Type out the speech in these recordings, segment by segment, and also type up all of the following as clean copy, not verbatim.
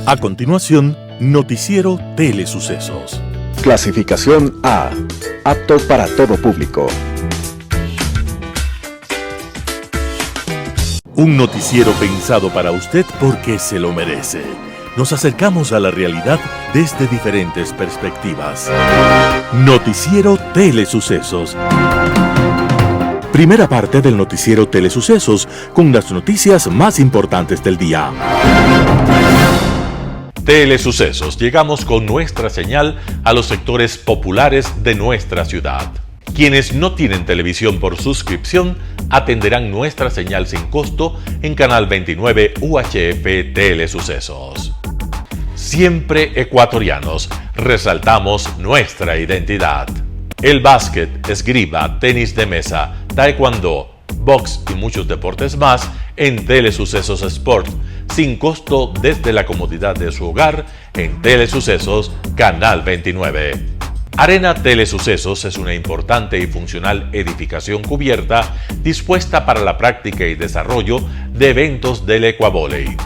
A continuación, Noticiero Telesucesos. Clasificación A. Apto para todo público. Un noticiero pensado para usted porque se lo merece. Nos acercamos a la realidad desde diferentes perspectivas. Noticiero Telesucesos. Primera parte del Noticiero Telesucesos, con las noticias más importantes del día. Telesucesos, llegamos con nuestra señal a los sectores populares de nuestra ciudad. Quienes no tienen televisión por suscripción atenderán nuestra señal sin costo en Canal 29 UHF Telesucesos. Siempre ecuatorianos, resaltamos nuestra identidad. El básquet, esgrima, tenis de mesa, taekwondo, box y muchos deportes más en Telesucesos Sport, sin costo desde la comodidad de su hogar en Telesucesos Canal 29. Arena Telesucesos es una importante y funcional edificación cubierta dispuesta para la práctica y desarrollo de eventos del Ecuavóley.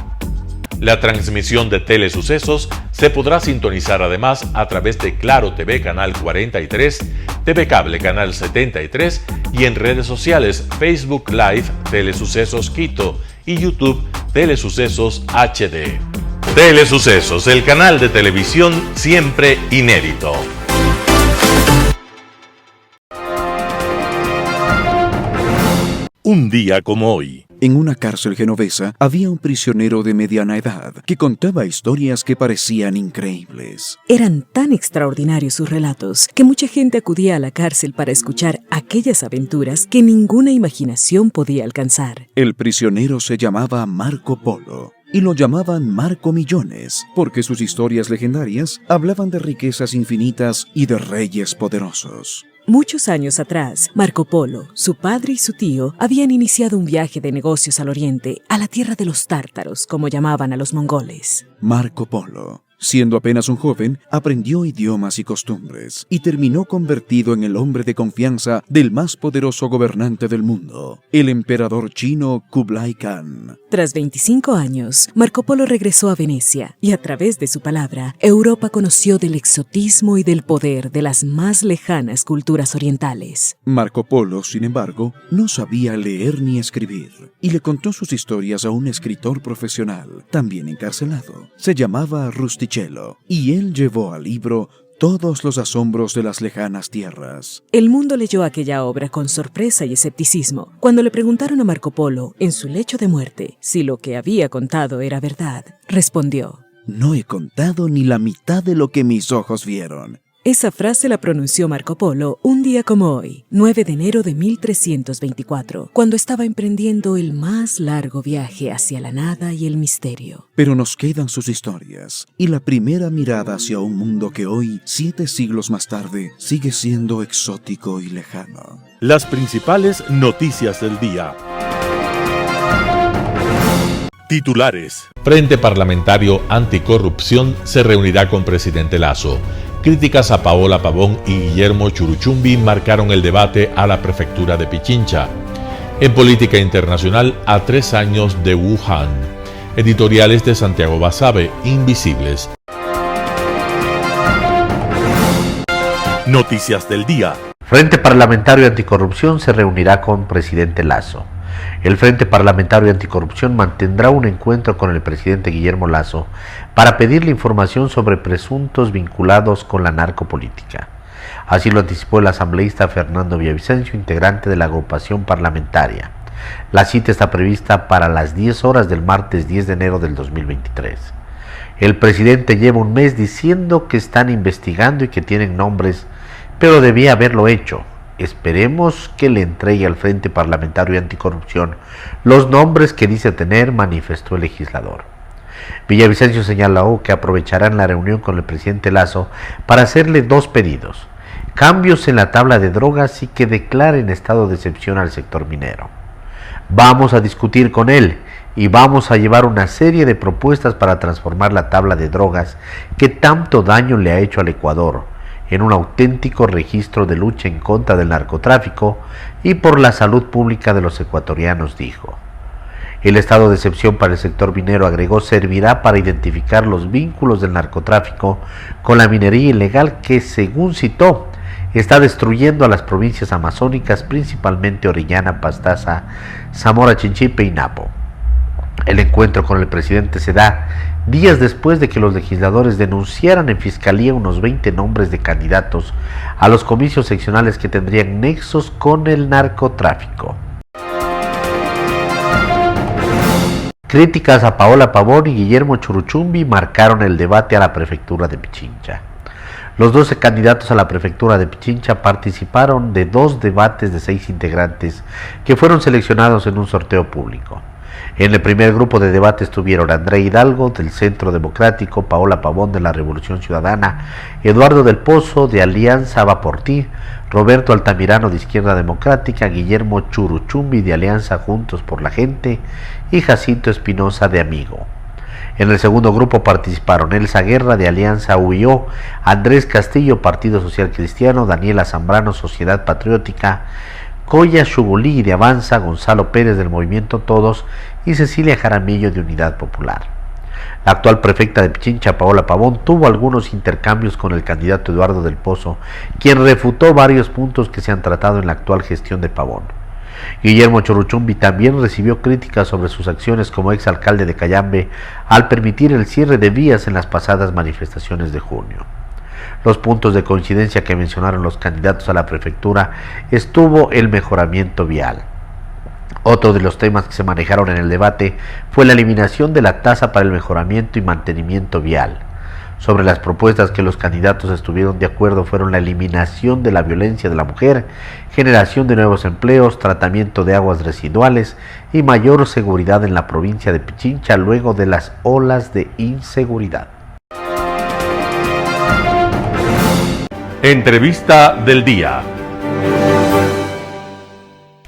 La transmisión de Telesucesos se podrá sintonizar además a través de Claro TV Canal 43, TV Cable Canal 73 y en redes sociales Facebook Live Telesucesos Quito y YouTube Telesucesos HD. Telesucesos, el canal de televisión siempre inédito. Un día como hoy. En una cárcel genovesa había un prisionero de mediana edad que contaba historias que parecían increíbles. Eran tan extraordinarios sus relatos que mucha gente acudía a la cárcel para escuchar aquellas aventuras que ninguna imaginación podía alcanzar. El prisionero se llamaba Marco Polo. Y lo llamaban Marco Millones, porque sus historias legendarias hablaban de riquezas infinitas y de reyes poderosos. Muchos años atrás, Marco Polo, su padre y su tío habían iniciado un viaje de negocios al oriente, a la tierra de los tártaros, como llamaban a los mongoles. Marco Polo, siendo apenas un joven, aprendió idiomas y costumbres y terminó convertido en el hombre de confianza del más poderoso gobernante del mundo, el emperador chino Kublai Khan. Tras 25 años, Marco Polo regresó a Venecia y a través de su palabra, Europa conoció del exotismo y del poder de las más lejanas culturas orientales. Marco Polo, sin embargo, no sabía leer ni escribir y le contó sus historias a un escritor profesional, también encarcelado. Se llamaba Rustichello y él llevó al libro todos los asombros de las lejanas tierras. El mundo leyó aquella obra con sorpresa y escepticismo. Cuando le preguntaron a Marco Polo, en su lecho de muerte, si lo que había contado era verdad, respondió: «No he contado ni la mitad de lo que mis ojos vieron». Esa frase la pronunció Marco Polo un día como hoy, 9 de enero de 1324, cuando estaba emprendiendo el más largo viaje hacia la nada y el misterio. Pero nos quedan sus historias y la primera mirada hacia un mundo que hoy, 7 siglos más tarde, sigue siendo exótico y lejano. Las principales noticias del día. Titulares. Frente Parlamentario Anticorrupción se reunirá con presidente Lasso. Críticas a Paola Pavón y Guillermo Churuchumbi marcaron el debate a la prefectura de Pichincha. En política internacional, a 3 años de Wuhan. Editoriales de Santiago Basabe, Invisibles. Noticias del día. Frente Parlamentario Anticorrupción se reunirá con presidente Lasso. El Frente Parlamentario Anticorrupción mantendrá un encuentro con el presidente Guillermo Lasso para pedirle información sobre presuntos vinculados con la narcopolítica. Así lo anticipó el asambleísta Fernando Villavicencio, integrante de la agrupación parlamentaria. La cita está prevista para las 10 horas del martes 10 de enero del 2023. El presidente lleva un mes diciendo que están investigando y que tienen nombres, pero debía haberlo hecho. Esperemos que le entregue al Frente Parlamentario Anticorrupción los nombres que dice tener, manifestó el legislador. Villavicencio señaló que aprovecharán la reunión con el presidente Lasso para hacerle 2 pedidos: cambios en la tabla de drogas y que declare en estado de excepción al sector minero. Vamos a discutir con él y vamos a llevar una serie de propuestas para transformar la tabla de drogas que tanto daño le ha hecho al Ecuador en un auténtico registro de lucha en contra del narcotráfico y por la salud pública de los ecuatorianos, dijo. El estado de excepción para el sector minero, agregó, servirá para identificar los vínculos del narcotráfico con la minería ilegal que, según citó, está destruyendo a las provincias amazónicas, principalmente Orellana, Pastaza, Zamora Chinchipe y Napo. El encuentro con el presidente se da días después de que los legisladores denunciaran en fiscalía unos 20 nombres de candidatos a los comicios seccionales que tendrían nexos con el narcotráfico. Críticas a Paola Pavón y Guillermo Churuchumbi marcaron el debate a la prefectura de Pichincha. Los 12 candidatos a la prefectura de Pichincha participaron de 2 debates de 6 integrantes que fueron seleccionados en un sorteo público. En el primer grupo de debate estuvieron André Hidalgo del Centro Democrático, Paola Pavón de la Revolución Ciudadana, Eduardo del Pozo de Alianza Va por Ti, Roberto Altamirano de Izquierda Democrática, Guillermo Churuchumbi de Alianza Juntos por la Gente y Jacinto Espinosa de Amigo. En el segundo grupo participaron Elsa Guerra de Alianza UIO, Andrés Castillo, Partido Social Cristiano, Daniela Zambrano, Sociedad Patriótica, Coya Chugulí de Avanza, Gonzalo Pérez del Movimiento Todos y Cecilia Jaramillo de Unidad Popular. La actual prefecta de Pichincha, Paola Pavón, tuvo algunos intercambios con el candidato Eduardo del Pozo, quien refutó varios puntos que se han tratado en la actual gestión de Pavón. Guillermo Churuchumbi también recibió críticas sobre sus acciones como exalcalde de Cayambe al permitir el cierre de vías en las pasadas manifestaciones de junio. Los puntos de coincidencia que mencionaron los candidatos a la prefectura estuvo el mejoramiento vial. Otro de los temas que se manejaron en el debate fue la eliminación de la tasa para el mejoramiento y mantenimiento vial. Sobre las propuestas que los candidatos estuvieron de acuerdo fueron la eliminación de la violencia de la mujer, generación de nuevos empleos, tratamiento de aguas residuales y mayor seguridad en la provincia de Pichincha luego de las olas de inseguridad. Entrevista del día.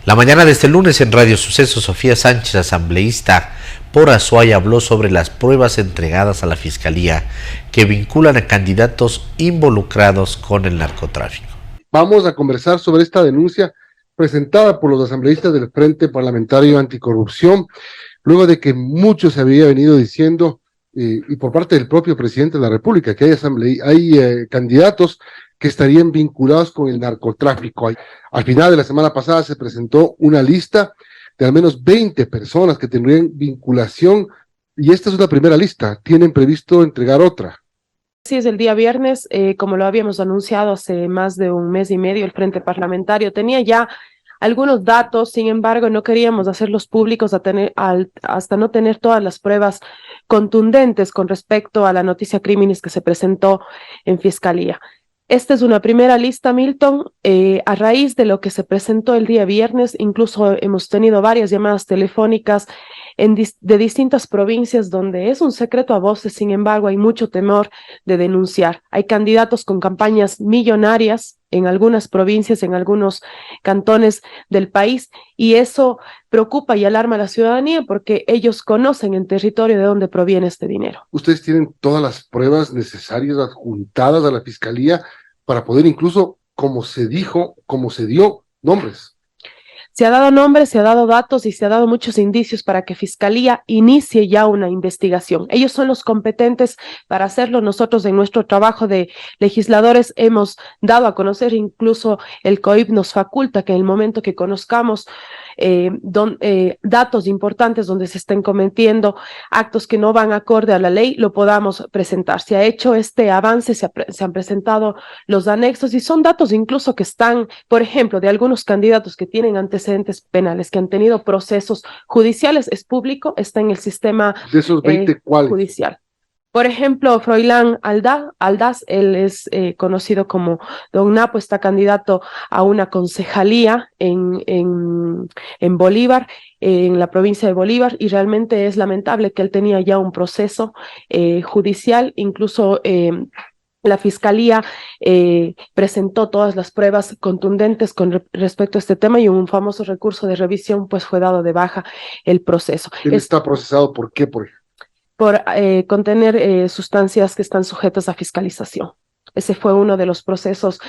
La mañana de este lunes en Radio Suceso, Sofía Sánchez, asambleísta por Azuay, habló sobre las pruebas entregadas a la Fiscalía que vinculan a candidatos involucrados con el narcotráfico. Vamos a conversar sobre esta denuncia presentada por los asambleístas del Frente Parlamentario Anticorrupción, luego de que mucho se había venido diciendo, y por parte del propio presidente de la República, que hay candidatos que estarían vinculados con el narcotráfico. Al final de la semana pasada se presentó una lista de al menos 20 personas que tendrían vinculación, y esta es una primera lista. ¿Tienen previsto entregar otra? Sí, es el día viernes, como lo habíamos anunciado hace más de un mes y medio, el Frente Parlamentario tenía ya algunos datos, sin embargo, no queríamos hacerlos públicos hasta no tener todas las pruebas contundentes con respecto a la noticia crímenes que se presentó en Fiscalía. Esta es una primera lista, Milton, a raíz de lo que se presentó el día viernes. Incluso hemos tenido varias llamadas telefónicas de distintas provincias donde es un secreto a voces, sin embargo hay mucho temor de denunciar. Hay candidatos con campañas millonarias en algunas provincias, en algunos cantones del país, y eso preocupa y alarma a la ciudadanía porque ellos conocen el territorio de donde proviene este dinero. ¿Ustedes tienen todas las pruebas necesarias adjuntadas a la Fiscalía para poder incluso, como se dijo, como se dio, nombres? Se ha dado nombres, se ha dado datos y se ha dado muchos indicios para que Fiscalía inicie ya una investigación. Ellos son los competentes para hacerlo. Nosotros en nuestro trabajo de legisladores hemos dado a conocer, incluso el COIP nos faculta que en el momento que conozcamos datos importantes donde se estén cometiendo actos que no van acorde a la ley, lo podamos presentar. Se ha hecho este avance, se han presentado los anexos y son datos incluso que están, por ejemplo, de algunos candidatos que tienen antecedentes penales, que han tenido procesos judiciales, es público, está en el sistema de esos 20, ¿cuáles? Judicial. Por ejemplo, Froilán Aldaz, él es conocido como Don Napo, está candidato a una concejalía en Bolívar, en la provincia de Bolívar, y realmente es lamentable que él tenía ya un proceso judicial, incluso la Fiscalía presentó todas las pruebas contundentes con respecto a este tema y un famoso recurso de revisión pues fue dado de baja el proceso. ¿Él está procesado por qué, por ejemplo? Por contener sustancias que están sujetas a fiscalización. Ese fue uno de los procesos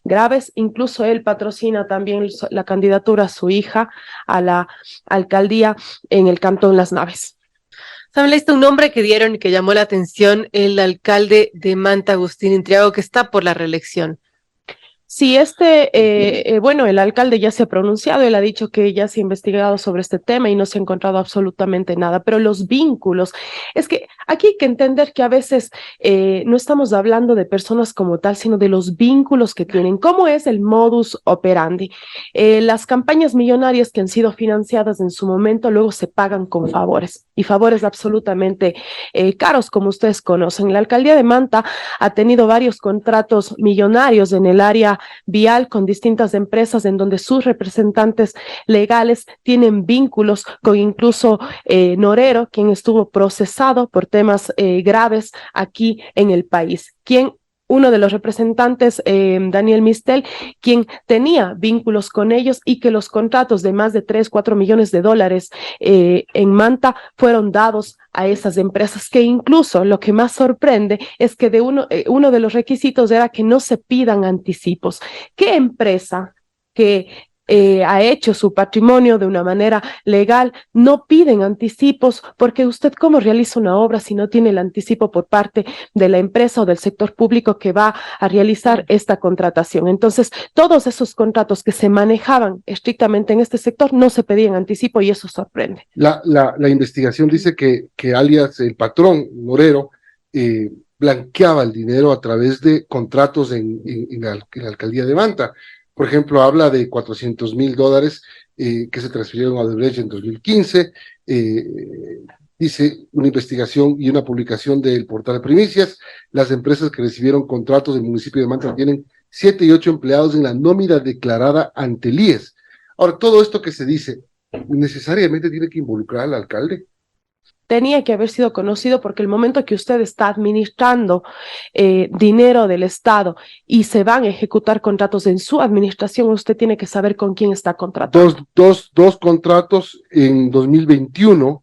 graves. Incluso él patrocina también la candidatura a su hija a la alcaldía en el Cantón Las Naves. Asambleísta, un nombre que dieron y que llamó la atención, el alcalde de Manta, Agustín Intriago, que está por la reelección. Sí, bueno, el alcalde ya se ha pronunciado, él ha dicho que ya se ha investigado sobre este tema y no se ha encontrado absolutamente nada, pero los vínculos, es que aquí hay que entender que a veces no estamos hablando de personas como tal, sino de los vínculos que tienen. ¿Cómo es el modus operandi? Las campañas millonarias que han sido financiadas en su momento luego se pagan con favores, y favores absolutamente caros, como ustedes conocen. La alcaldía de Manta ha tenido varios contratos millonarios en el área vial con distintas empresas en donde sus representantes legales tienen vínculos con incluso Norero, quien estuvo procesado por temas graves aquí en el país, uno de los representantes, Daniel Mistel, quien tenía vínculos con ellos y que los contratos de más de 3-4 millones de dólares en Manta fueron dados a esas empresas, que incluso lo que más sorprende es que uno de los requisitos era que no se pidan anticipos. ¿Qué empresa que ha hecho su patrimonio de una manera legal no piden anticipos? Porque usted, ¿cómo realiza una obra si no tiene el anticipo por parte de la empresa o del sector público que va a realizar esta contratación? Entonces, todos esos contratos que se manejaban estrictamente en este sector no se pedían anticipo, y eso sorprende. La investigación dice que alias el patrón Norero blanqueaba el dinero a través de contratos en la alcaldía de Manta. Por ejemplo, habla de $400,000 que se transfirieron a Odebrecht en 2015. Dice una investigación y una publicación del portal de Primicias: las empresas que recibieron contratos del municipio de Manta tienen 7 y 8 empleados en la nómina declarada ante el IES. Ahora, todo esto que se dice, ¿necesariamente tiene que involucrar al alcalde? Tenía que haber sido conocido, porque el momento que usted está administrando dinero del Estado y se van a ejecutar contratos en su administración, usted tiene que saber con quién está contratando. Dos contratos en 2021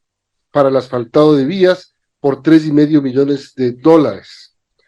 para el asfaltado de vías por $3.5 millones.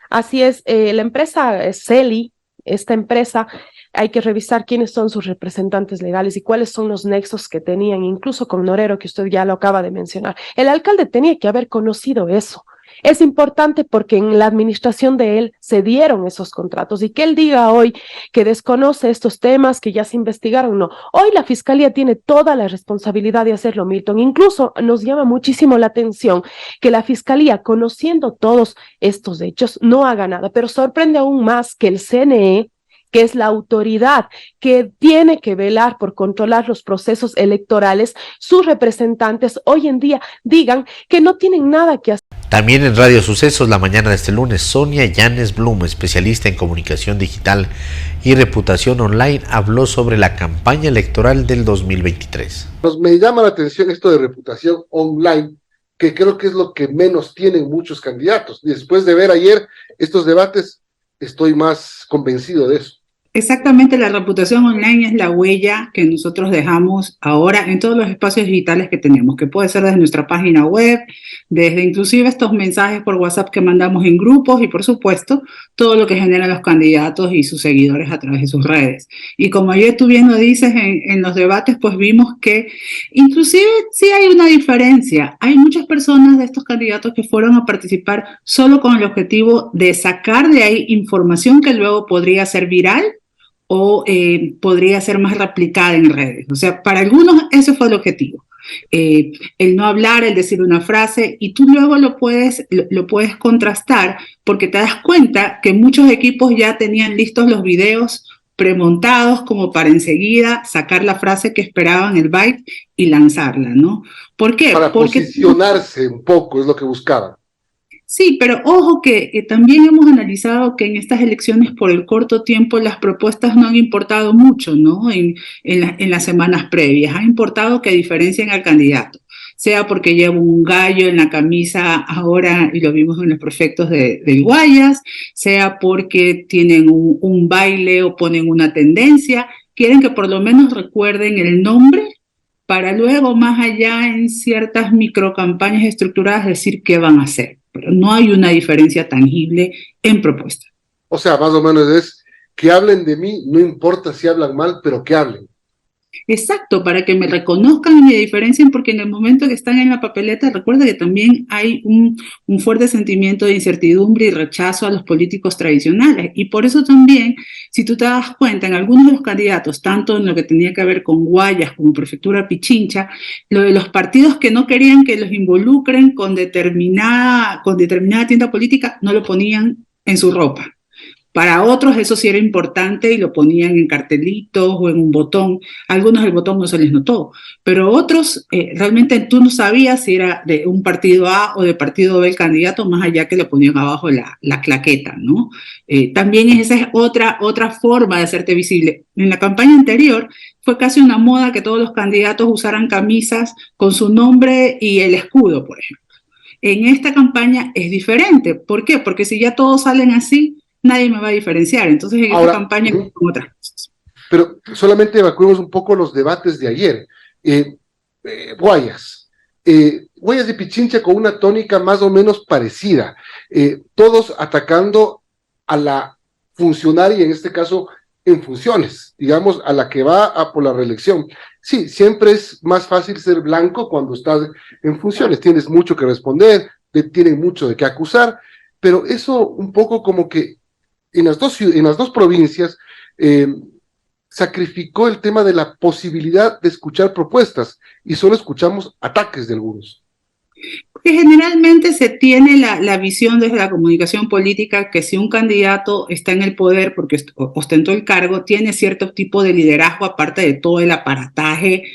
Así es, la empresa Celi, esta empresa, hay que revisar quiénes son sus representantes legales y cuáles son los nexos que tenían, incluso con Norero, que usted ya lo acaba de mencionar. El alcalde tenía que haber conocido eso. Es importante porque en la administración de él se dieron esos contratos, y que él diga hoy que desconoce estos temas, que ya se investigaron, no. Hoy la Fiscalía tiene toda la responsabilidad de hacerlo, Milton. Incluso nos llama muchísimo la atención que la Fiscalía, conociendo todos estos hechos, no haga nada, pero sorprende aún más que el CNE, que es la autoridad que tiene que velar por controlar los procesos electorales, sus representantes hoy en día digan que no tienen nada que hacer. También en Radio Sucesos la mañana de este lunes, Sonia Llanes Blum, especialista en comunicación digital y reputación online, habló sobre la campaña electoral del 2023. Me llama la atención esto de reputación online, que creo que es lo que menos tienen muchos candidatos. Después de ver ayer estos debates, estoy más convencido de eso. Exactamente, la reputación online es la huella que nosotros dejamos ahora en todos los espacios digitales que tenemos, que puede ser desde nuestra página web, desde inclusive estos mensajes por WhatsApp que mandamos en grupos, y por supuesto todo lo que generan los candidatos y sus seguidores a través de sus redes. Y como ayer tú bien lo dices en los debates, pues vimos que inclusive sí hay una diferencia. Hay muchas personas de estos candidatos que fueron a participar solo con el objetivo de sacar de ahí información que luego podría ser viral o podría ser más replicada en redes. O sea, para algunos ese fue el objetivo. El no hablar, el decir una frase, y tú luego lo puedes contrastar, porque te das cuenta que muchos equipos ya tenían listos los videos premontados como para enseguida sacar la frase que esperaban, el byte, y lanzarla, ¿no? ¿Por qué? Porque posicionarse un poco es lo que buscaban. Sí, pero ojo que también hemos analizado que en estas elecciones, por el corto tiempo, las propuestas no han importado mucho, ¿no? En las semanas previas. Ha importado que diferencien al candidato, sea porque lleva un gallo en la camisa ahora, y lo vimos en los prefectos del Guayas, sea porque tienen un baile o ponen una tendencia. Quieren que por lo menos recuerden el nombre para luego, más allá, en ciertas microcampañas estructuradas, decir qué van a hacer. Pero no hay una diferencia tangible en propuesta. O sea, más o menos es que hablen de mí, no importa si hablan mal, pero que hablen. Exacto, para que me reconozcan y me diferencien, porque en el momento que están en la papeleta, recuerda que también hay un fuerte sentimiento de incertidumbre y rechazo a los políticos tradicionales. Y por eso también, si tú te das cuenta, en algunos de los candidatos, tanto en lo que tenía que ver con Guayas como Prefectura Pichincha, lo de los partidos que no querían que los involucren con determinada tienda política, no lo ponían en su ropa. Para otros eso sí era importante y lo ponían en cartelitos o en un botón. A algunos el botón no se les notó, pero otros realmente tú no sabías si era de un partido A o de partido B el candidato, más allá que le ponían abajo la claqueta, ¿no? También esa es otra forma de hacerte visible. En la campaña anterior fue casi una moda que todos los candidatos usaran camisas con su nombre y el escudo, por ejemplo. En esta campaña es diferente. ¿Por qué? Porque si ya todos salen así, nadie me va a diferenciar. Entonces, en esta campaña con otras cosas. Pero solamente evacuemos un poco los debates de ayer. Guayas de Pichincha con una tónica más o menos parecida. Todos atacando a la funcionaria, en este caso, en funciones, digamos, a la que va por la reelección. Sí, siempre es más fácil ser blanco cuando estás en funciones. Tienes mucho que responder, tienen mucho de qué acusar, pero eso un poco como que en las dos provincias sacrificó el tema de la posibilidad de escuchar propuestas y solo escuchamos ataques de algunos. Porque generalmente se tiene la visión desde la comunicación política que si un candidato está en el poder porque ostentó el cargo, tiene cierto tipo de liderazgo aparte de todo el aparataje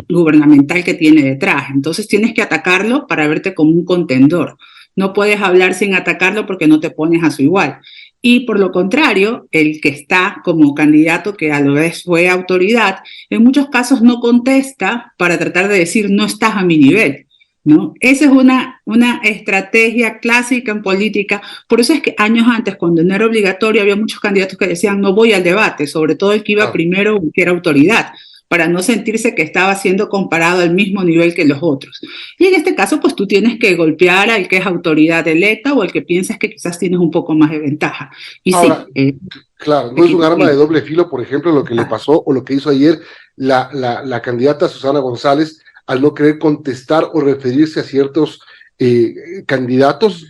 gubernamental que tiene detrás. Entonces tienes que atacarlo para verte como un contendor. No puedes hablar sin atacarlo porque no te pones a su igual. Y por lo contrario, el que está como candidato, que a la vez fue autoridad, en muchos casos no contesta para tratar de decir no estás a mi nivel, ¿no? Esa es una estrategia clásica en política. Por eso es que años antes, cuando no era obligatorio, había muchos candidatos que decían no voy al debate, sobre todo el que iba primero, que era autoridad, para no sentirse que estaba siendo comparado al mismo nivel que los otros. Y en este caso, pues tú tienes que golpear al que es autoridad electa o al que piensas que quizás tienes un poco más de ventaja. Y ahora, sí, claro, no es un arma de doble filo, por ejemplo, lo que le pasó o lo que hizo ayer la candidata Susana González al no querer contestar o referirse a ciertos candidatos,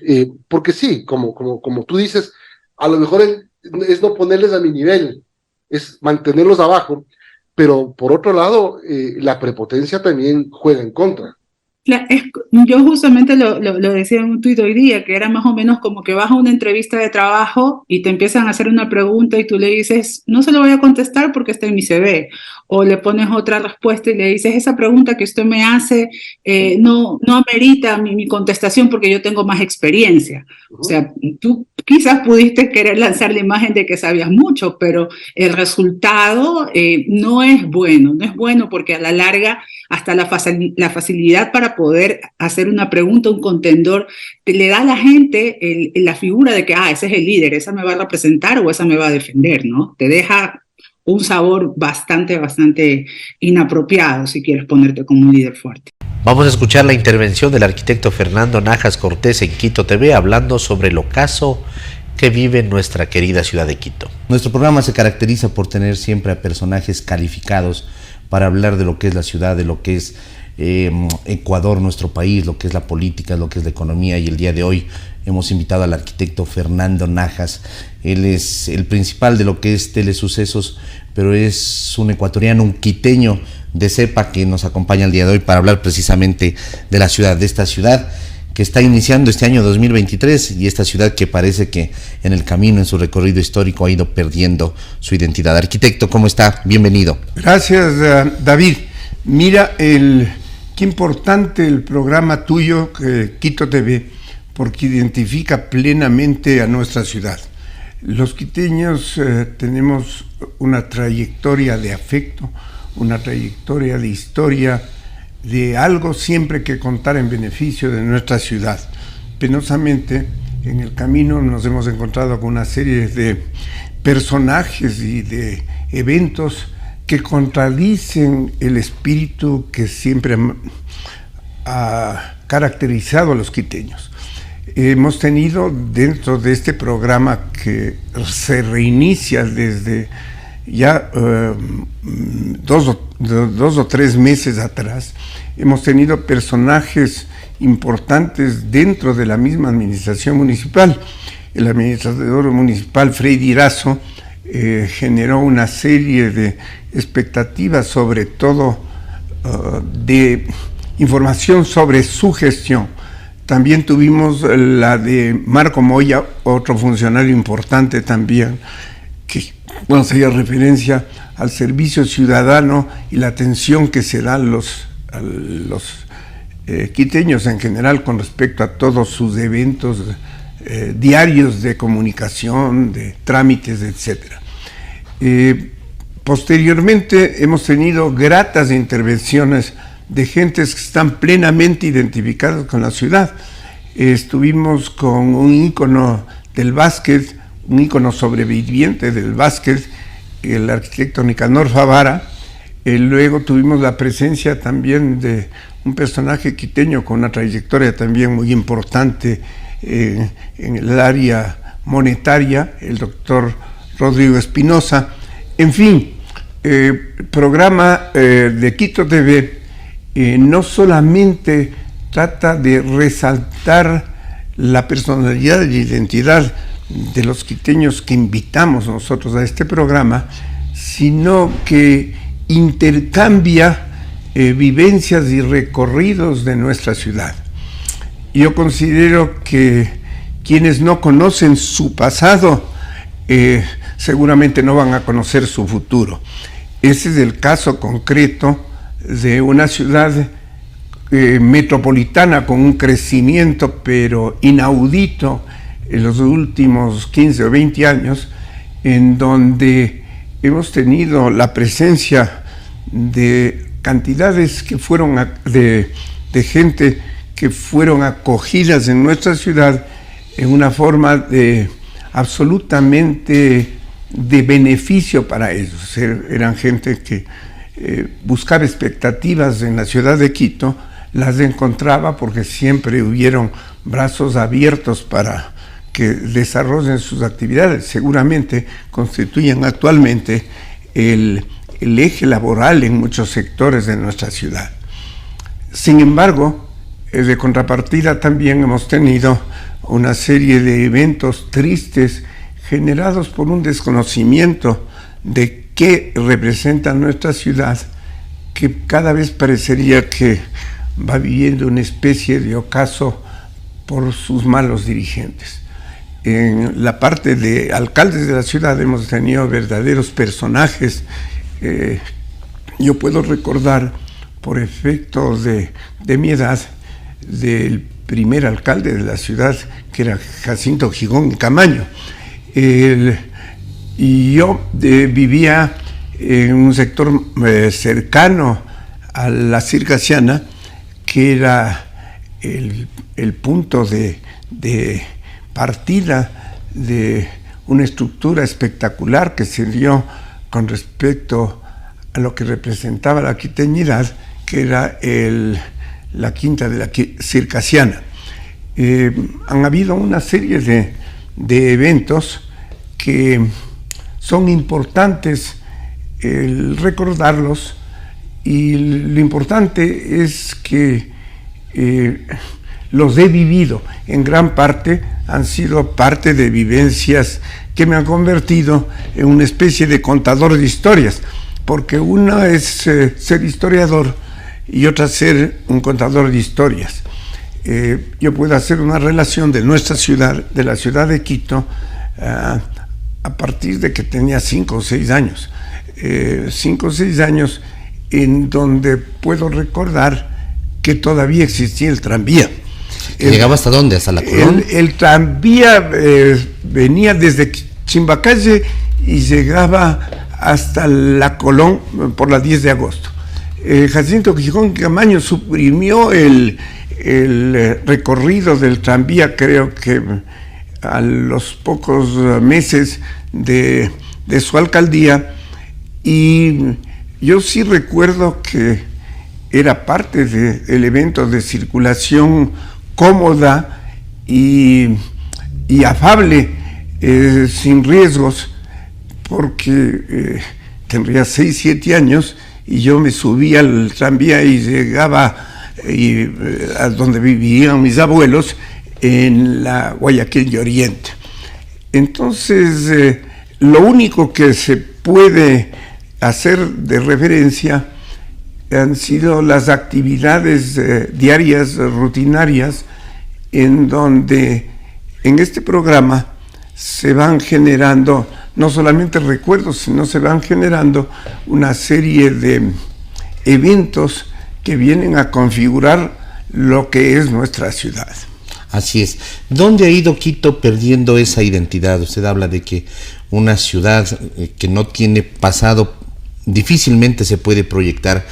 porque sí, como tú dices, a lo mejor es no ponerles a mi nivel, es mantenerlos abajo, pero por otro lado, la prepotencia también juega en contra. Yo justamente lo decía en un tuit hoy día, que era más o menos como que vas a una entrevista de trabajo y te empiezan a hacer una pregunta y tú le dices, no se lo voy a contestar porque está en mi CV, o le pones otra respuesta y le dices, esa pregunta que usted me hace no amerita mi contestación porque yo tengo más experiencia. O sea, tú quizás pudiste querer lanzar la imagen de que sabías mucho, pero el resultado no es bueno porque a la larga hasta la facilidad para poder hacer una pregunta, un contendor, le da a la gente la figura de que, ese es el líder, esa me va a representar o esa me va a defender, ¿no? Te deja un sabor bastante inapropiado si quieres ponerte como un líder fuerte. Vamos a escuchar la intervención del arquitecto Fernando Najas Cortés en Quito TV hablando sobre el ocaso que vive en nuestra querida ciudad de Quito. Nuestro programa se caracteriza por tener siempre a personajes calificados para hablar de lo que es la ciudad, de lo que es Ecuador, nuestro país, lo que es la política, lo que es la economía, y el día de hoy hemos invitado al arquitecto Fernando Najas. Él es el principal de lo que es Telesucesos, pero es un ecuatoriano, un quiteño de cepa que nos acompaña el día de hoy para hablar precisamente de la ciudad, de esta ciudad que está iniciando este año 2023 y esta ciudad que parece que en el camino, en su recorrido histórico, ha ido perdiendo su identidad. Arquitecto, ¿cómo está? Bienvenido. Gracias, David. Mira, qué importante el programa tuyo, Quito TV, porque identifica plenamente a nuestra ciudad. Los quiteños tenemos una trayectoria de afecto, una trayectoria de historia, de algo siempre que contar en beneficio de nuestra ciudad. Penosamente, en el camino nos hemos encontrado con una serie de personajes y de eventos que contradicen el espíritu que siempre ha caracterizado a los quiteños. hemos tenido dentro de este programa que se reinicia desde ya 2 o 3 meses atrás, hemos tenido personajes importantes dentro de la misma administración municipal. El administrador municipal Freddy Irazo generó una serie de expectativas, sobre todo de información sobre su gestión. También tuvimos la de Marco Moya, otro funcionario importante también, que hacía referencia al servicio ciudadano y la atención que se da a los quiteños en general con respecto a todos sus eventos diarios de comunicación, de trámites, etc. Posteriormente hemos tenido gratas intervenciones de gentes que están plenamente identificadas con la ciudad. Estuvimos con un ícono del básquet, un ícono sobreviviente del básquet, el arquitecto Nicanor Favara. Luego tuvimos la presencia también de un personaje quiteño con una trayectoria también muy importante en el área monetaria, el doctor Rodrigo Espinosa. En fin, programa de Quito TV no solamente trata de resaltar la personalidad y identidad de los quiteños que invitamos nosotros a este programa, sino que intercambia vivencias y recorridos de nuestra ciudad. Yo considero que quienes no conocen su pasado seguramente no van a conocer su futuro. Ese es el caso concreto de una ciudad metropolitana con un crecimiento pero inaudito en los últimos 15 o 20 años, en donde hemos tenido la presencia de cantidades que fueron de gente que fueron acogidas en nuestra ciudad en una forma de absolutamente de beneficio para ellos. Eran gente que buscaba expectativas en la ciudad de Quito, las encontraba porque siempre hubieron brazos abiertos para que desarrollen sus actividades. Seguramente constituyen actualmente el eje laboral en muchos sectores de nuestra ciudad. Sin embargo, de contrapartida también hemos tenido una serie de eventos tristes generados por un desconocimiento de qué representa nuestra ciudad, que cada vez parecería que va viviendo una especie de ocaso por sus malos dirigentes. En la parte de alcaldes de la ciudad hemos tenido verdaderos personajes. Yo puedo recordar, por efectos de mi edad, del primer alcalde de la ciudad, que era Jacinto Gijón Camaño. Y yo vivía en un sector cercano a la Circasiana, que era el punto de partida de una estructura espectacular que se dio con respecto a lo que representaba la quiteñidad, que era la quinta de la Circasiana. Han habido una serie de eventos que son importantes recordarlos, y lo importante es que los he vivido. En gran parte han sido parte de vivencias que me han convertido en una especie de contador de historias, porque una es ser historiador y otra ser un contador de historias. Yo puedo hacer una relación de nuestra ciudad, de la ciudad de Quito, a partir de que tenía 5 o 6 años. 5 o 6 años en donde puedo recordar que todavía existía el tranvía. ¿Llegaba hasta dónde? ¿Hasta la Colón? El tranvía venía desde Chimbacalle y llegaba hasta la Colón por la 10 de agosto. Jacinto Gijón Camaño suprimió el recorrido del tranvía, creo que a los pocos meses de su alcaldía, y yo sí recuerdo que era parte del evento de circulación cómoda y afable, sin riesgos, porque tendría 6, 7 años y yo me subía al tranvía y llegaba a donde vivían mis abuelos en la Guayaquil de Oriente. Entonces, lo único que se puede hacer de referencia han sido las actividades diarias, rutinarias, en donde en este programa se van generando no solamente recuerdos, sino se van generando una serie de eventos que vienen a configurar lo que es nuestra ciudad. Así es. ¿Dónde ha ido Quito perdiendo esa identidad? Usted habla de que una ciudad que no tiene pasado difícilmente se puede proyectar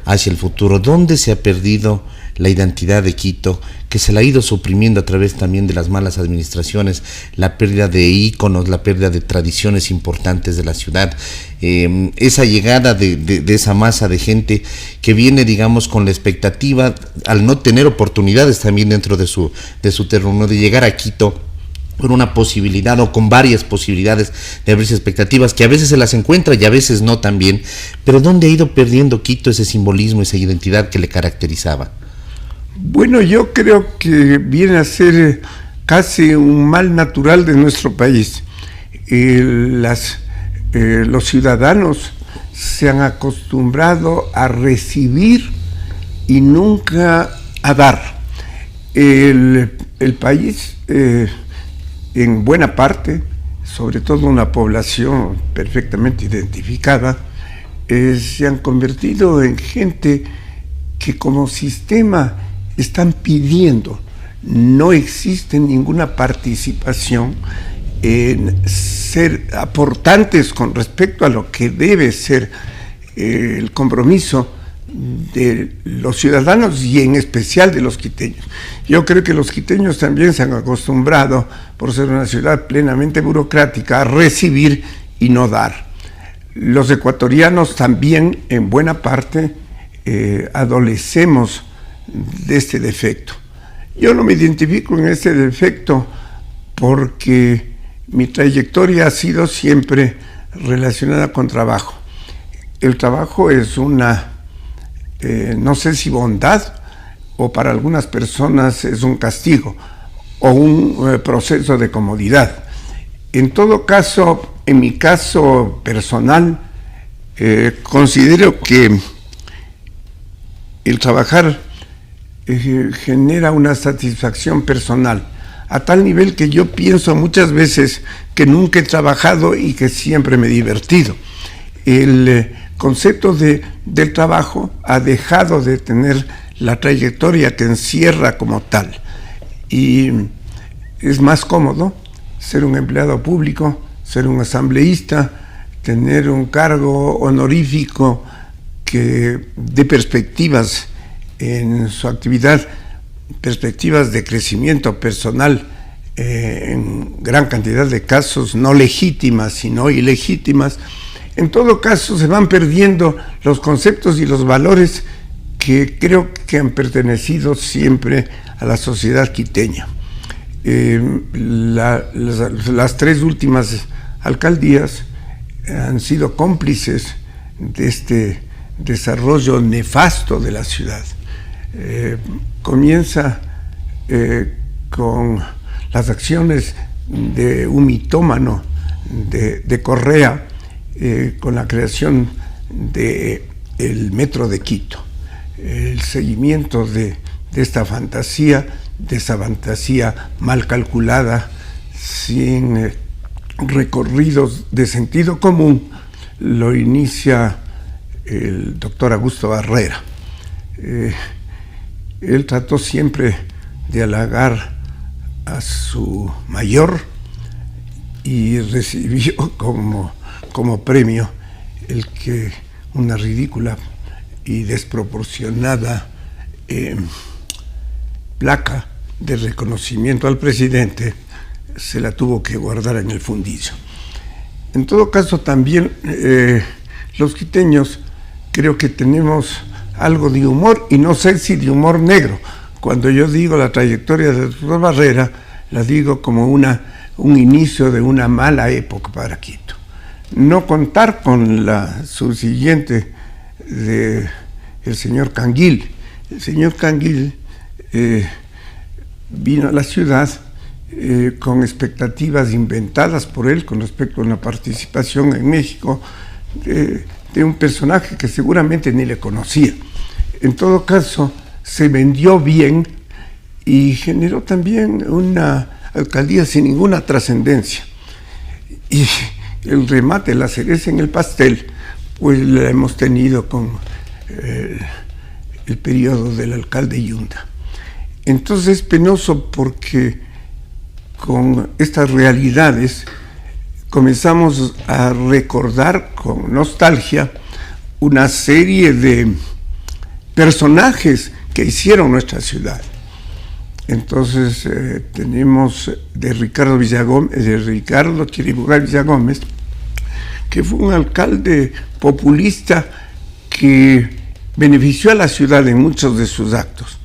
hacia el futuro. ¿Dónde se ha perdido la identidad de Quito, que se la ha ido suprimiendo a través también de las malas administraciones, la pérdida de íconos, la pérdida de tradiciones importantes de la ciudad, esa llegada de esa masa de gente que viene, digamos, con la expectativa, al no tener oportunidades también dentro de su terreno, de llegar a Quito con una posibilidad o con varias posibilidades de abrirse expectativas, que a veces se las encuentra y a veces no también, pero ¿dónde ha ido perdiendo Quito ese simbolismo, esa identidad que le caracterizaba? Bueno, yo creo que viene a ser casi un mal natural de nuestro país. Los ciudadanos se han acostumbrado a recibir y nunca a dar. El país, en buena parte, sobre todo una población perfectamente identificada, se han convertido en gente que como sistema están pidiendo. No existe ninguna participación en ser aportantes con respecto a lo que debe ser el compromiso de los ciudadanos y en especial de los quiteños. Yo creo que los quiteños también se han acostumbrado, por ser una ciudad plenamente burocrática, a recibir y no dar. Los ecuatorianos también, en buena parte, adolecemos de este defecto. Yo no me identifico en este defecto porque mi trayectoria ha sido siempre relacionada con trabajo. El trabajo es una, no sé si bondad, o para algunas personas es un castigo o un proceso de comodidad. En todo caso, en mi caso personal, considero que el trabajar genera una satisfacción personal, a tal nivel que yo pienso muchas veces que nunca he trabajado y que siempre me he divertido. El concepto del trabajo ha dejado de tener la trayectoria que encierra como tal, y es más cómodo ser un empleado público, ser un asambleísta, tener un cargo honorífico que dé perspectivas en su actividad, perspectivas de crecimiento personal, en gran cantidad de casos no legítimas sino ilegítimas. En todo caso se van perdiendo los conceptos y los valores que creo que han pertenecido siempre a la sociedad quiteña. Las 3 últimas alcaldías han sido cómplices de este desarrollo nefasto de la ciudad. Comienza con las acciones de un mitómano de Correa, con la creación del Metro de Quito, el seguimiento de esta fantasía, de esa fantasía mal calculada, sin recorridos de sentido común, lo inicia el doctor Augusto Barrera. Él trató siempre de halagar a su mayor y recibió como premio una ridícula y desproporcionada placa de reconocimiento al presidente. Se la tuvo que guardar en el fundillo. En todo caso, también los quiteños creo que tenemos algo de humor, y no sé si de humor negro, cuando yo digo la trayectoria de Arturo Barrera, la digo como un inicio de una mala época para Quito. No contar con la subsiguiente del señor Canguil. El señor Canguil vino a la ciudad con expectativas inventadas por él con respecto a una participación en México de un personaje que seguramente ni le conocía. En todo caso, se vendió bien y generó también una alcaldía sin ninguna trascendencia. Y el remate, la cereza en el pastel, pues la hemos tenido con el periodo del alcalde Yunda. Entonces es penoso porque con estas realidades comenzamos a recordar con nostalgia una serie de personajes que hicieron nuestra ciudad. Entonces tenemos de Ricardo Chiriboga Villagómez, que fue un alcalde populista que benefició a la ciudad en muchos de sus actos.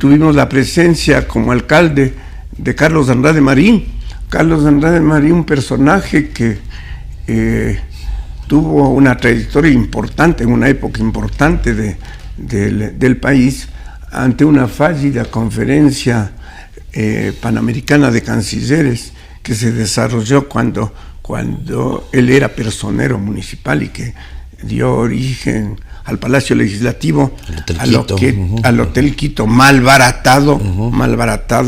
Tuvimos la presencia como alcalde de Carlos Andrade Marín. Carlos Andrade Marín, un personaje que tuvo una trayectoria importante, en una época importante del país, ante una fallida conferencia panamericana de cancilleres que se desarrolló cuando él era personero municipal y que dio origen al Palacio Legislativo, al Hotel Quito, malbaratado,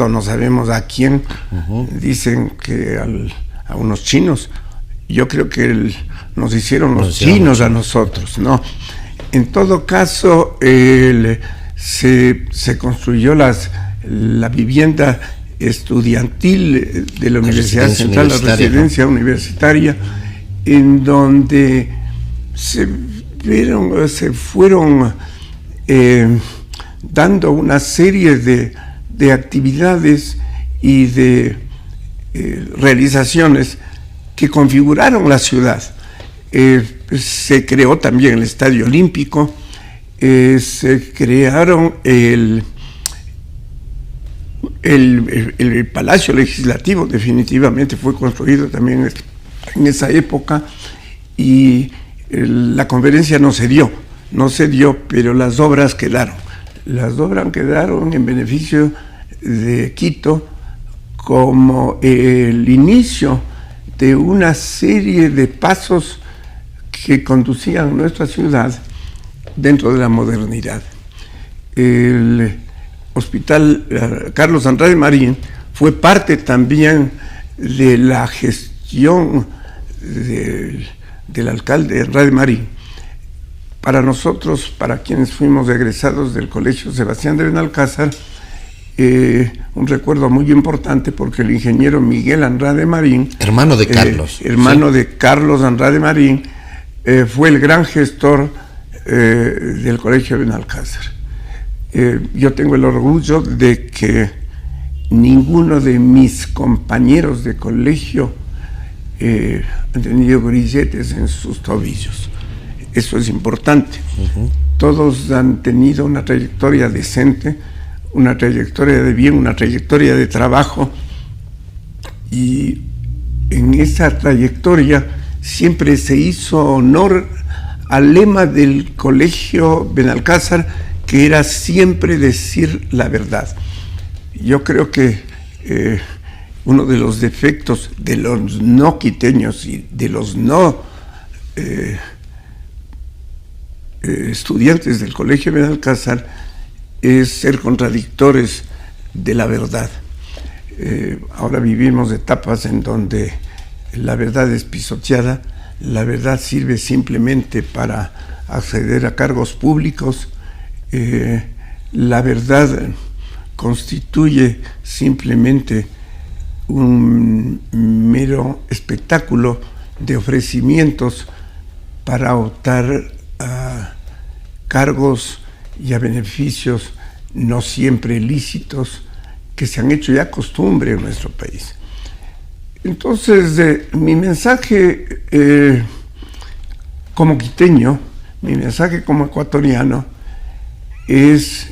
no sabemos a quién, dicen que a unos chinos. Yo creo que nos hicieron los chinos a nosotros, ¿no? En todo caso, se construyó la vivienda estudiantil de la Universidad Central, la residencia universitaria, en donde se fueron dando una serie de actividades y de realizaciones que configuraron la ciudad. Se creó también el Estadio Olímpico, se crearon el Palacio Legislativo, definitivamente fue construido también en esa época, y la conferencia no se dio, pero las obras quedaron. Las obras quedaron en beneficio de Quito como el inicio de una serie de pasos que conducían nuestra ciudad dentro de la modernidad. El Hospital Carlos Andrade Marín fue parte también de la gestión del alcalde Andrade Marín. Para nosotros, para quienes fuimos egresados del Colegio Sebastián de Benalcázar, un recuerdo muy importante, porque el ingeniero Miguel Andrade Marín, hermano de Carlos, de Carlos Andrade Marín, fue el gran gestor del Colegio Benalcázar. Yo tengo el orgullo de que ninguno de mis compañeros de colegio han tenido grilletes en sus tobillos. Eso es importante. Todos han tenido una trayectoria decente, una trayectoria de bien, una trayectoria de trabajo, y en esa trayectoria siempre se hizo honor al lema del Colegio Benalcázar, que era siempre decir la verdad. Yo creo que uno de los defectos de los no quiteños y de los no estudiantes del Colegio Benalcázar es ser contradictores de la verdad. Ahora vivimos etapas en donde la verdad es pisoteada, la verdad sirve simplemente para acceder a cargos públicos, la verdad constituye simplemente un mero espectáculo de ofrecimientos para optar a cargos y a beneficios no siempre lícitos, que se han hecho ya costumbre en nuestro país. Entonces, mi mensaje como quiteño, mi mensaje como ecuatoriano, es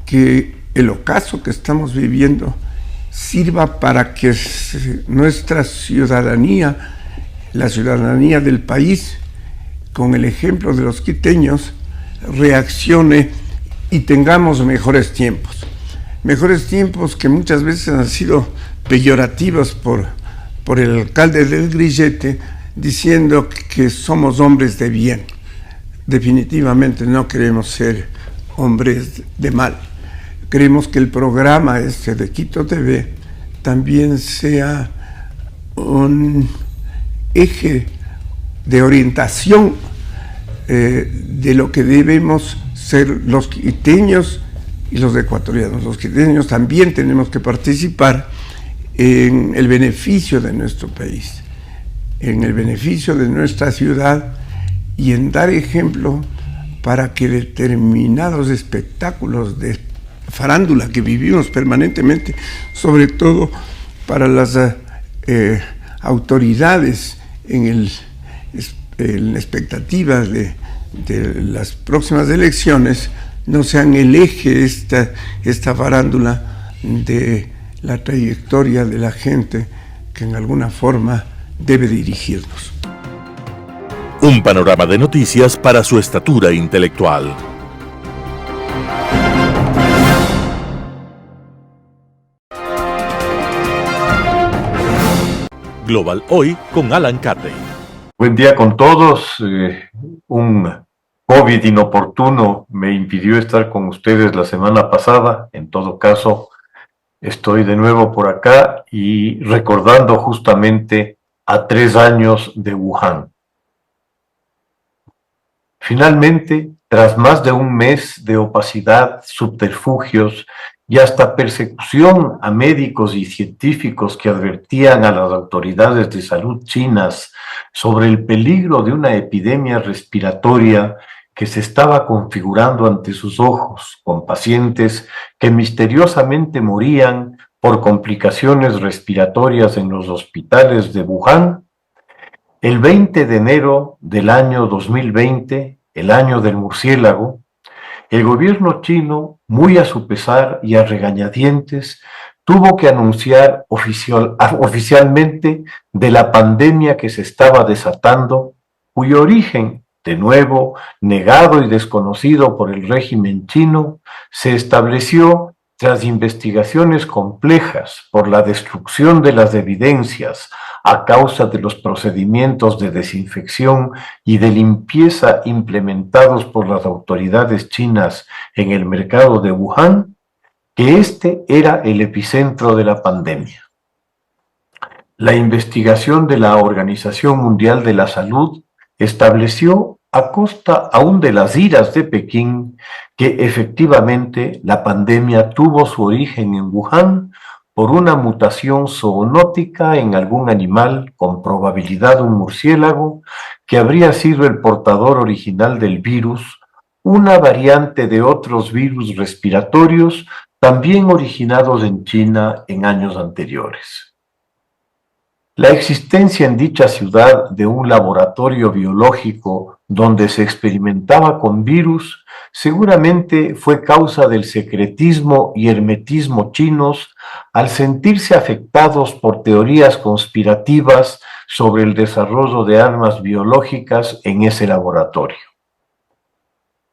que el ocaso que estamos viviendo sirva para que nuestra ciudadanía, la ciudadanía del país, con el ejemplo de los quiteños, reaccione y tengamos mejores tiempos. Mejores tiempos que muchas veces han sido peyorativos por el alcalde del Grillete, diciendo que somos hombres de bien. Definitivamente no queremos ser hombres de mal. Queremos que el programa de Quito TV también sea un eje de orientación de lo que debemos ser los quiteños y los ecuatorianos. Los quiteños también tenemos que participar en el beneficio de nuestro país, en el beneficio de nuestra ciudad y en dar ejemplo para que determinados espectáculos de farándula que vivimos permanentemente, sobre todo para las autoridades en la expectativa de las próximas elecciones, no sean el eje esta farándula de la trayectoria de la gente que en alguna forma debe dirigirnos. Un panorama de noticias para su estatura intelectual. Global Hoy con Alan Carney. Buen día con todos. Un COVID inoportuno me impidió estar con ustedes la semana pasada. En todo caso, estoy de nuevo por acá y recordando justamente a 3 años de Wuhan. Finalmente, tras más de un mes de opacidad, subterfugios y hasta persecución a médicos y científicos que advertían a las autoridades de salud chinas sobre el peligro de una epidemia respiratoria que se estaba configurando ante sus ojos, con pacientes que misteriosamente morían por complicaciones respiratorias en los hospitales de Wuhan, el 20 de enero del año 2020, el año del murciélago, el gobierno chino, muy a su pesar y a regañadientes, tuvo que anunciar oficialmente de la pandemia que se estaba desatando, cuyo origen, de nuevo negado y desconocido por el régimen chino, se estableció tras investigaciones complejas por la destrucción de las evidencias a causa de los procedimientos de desinfección y de limpieza implementados por las autoridades chinas en el mercado de Wuhan, que este era el epicentro de la pandemia. La investigación de la Organización Mundial de la Salud estableció, a costa aún de las iras de Pekín, que efectivamente la pandemia tuvo su origen en Wuhan por una mutación zoonótica en algún animal, con probabilidad un murciélago, que habría sido el portador original del virus, una variante de otros virus respiratorios también originados en China en años anteriores. La existencia en dicha ciudad de un laboratorio biológico donde se experimentaba con virus seguramente fue causa del secretismo y hermetismo chinos al sentirse afectados por teorías conspirativas sobre el desarrollo de armas biológicas en ese laboratorio.